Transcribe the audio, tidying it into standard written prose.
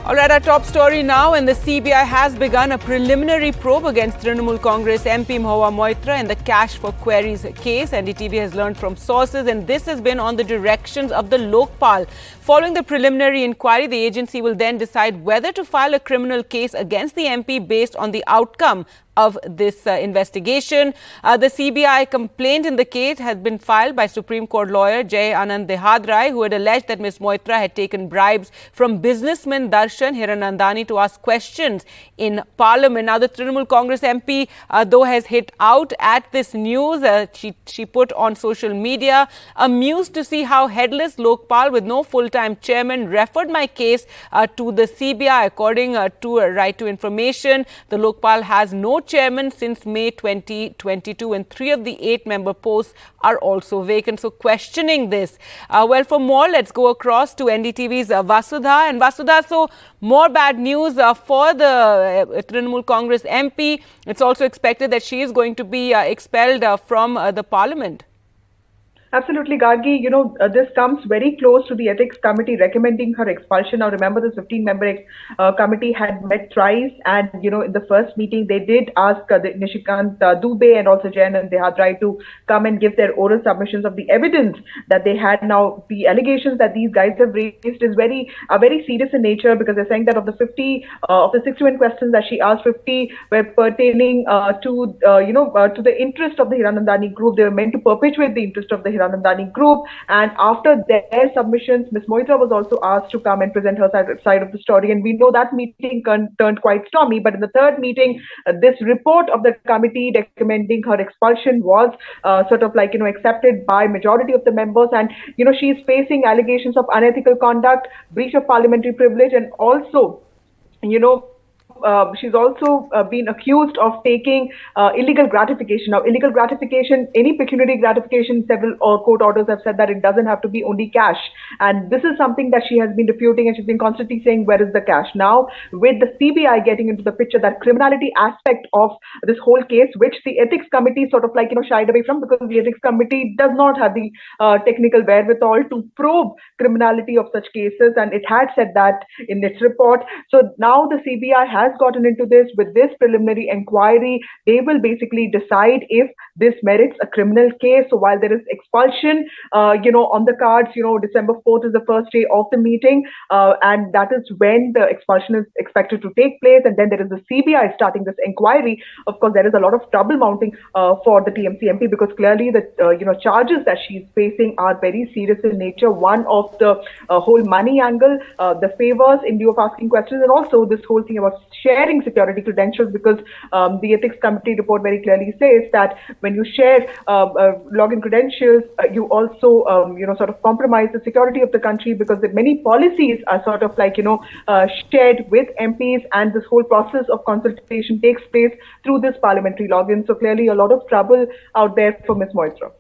All right, our top story now, and the CBI has begun a preliminary probe against Trinamool Congress MP Mahua Moitra in the cash for queries case. NDTV has learned from sources, and this has been on the directions of the Lokpal. Following the preliminary inquiry, the agency will then decide whether to file a criminal case against the MP based on the outcome of this investigation. The CBI complaint in the case has been filed by Supreme Court lawyer Jai Anand Dehadrai, who had alleged that Ms. Moitra had taken bribes from businessman Darshan, Hiranandani, to ask questions in Parliament. Now, the Trinamool Congress MP, though, has hit out at this news. She put on social media, amused to see how headless Lokpal with no full-time chairman referred my case to the CBI. According to Right to Information, the Lokpal has no chairman since May 2022, and 3 of the 8-member posts are also vacant. So questioning this. Well, for more, let's go across to NDTV's Vasudha. And Vasudha, so more bad news for the Trinamool Congress MP. It's also expected that she is going to be expelled from the Parliament. Absolutely, Gargi. This comes very close to the Ethics Committee recommending her expulsion. Now, remember, this 15-member committee had met thrice, and, in the first meeting, they did ask the Nishikant, Dubey, and also Jai Anand Dehadrai to come and give their oral submissions of the evidence that they had. Now, the allegations that these guys have raised is very serious in nature, because they're saying that of the 61 questions that she asked, 50 were pertaining to the interest of the Hiranandani group. They were meant to perpetuate the interest of the Hiranandani group, and after their submissions, Ms. Moitra was also asked to come and present her side of the story, and we know that meeting turned quite stormy. But in the third meeting, this report of the committee recommending her expulsion was accepted by majority of the members, and she's facing allegations of unethical conduct, breach of parliamentary privilege, and also she's also been accused of taking illegal gratification. Now, illegal gratification, any pecuniary gratification, several court orders have said that it doesn't have to be only cash. And this is something that she has been refuting, and she's been constantly saying, where is the cash? Now, with the CBI getting into the picture, that criminality aspect of this whole case, which the Ethics Committee shied away from, because the Ethics Committee does not have the technical wherewithal to probe criminality of such cases, and it had said that in its report. So now the CBI has gotten into this. With this preliminary inquiry, they will basically decide if this merits a criminal case. So while there is expulsion, on the cards, December 4th is the first day of the meeting, and that is when the expulsion is expected to take place. And then there is the CBI starting this inquiry. Of course, there is a lot of trouble mounting for the TMC MP, because clearly the charges that she's facing are very serious in nature. One of the whole money angle, the favors in lieu of asking questions, and also this whole thing about sharing security credentials, because the Ethics Committee report very clearly says that when you share login credentials, you also compromise the security of the country, because many policies are shared with MPs, and this whole process of consultation takes place through this parliamentary login. So clearly a lot of trouble out there for Ms. Moitra.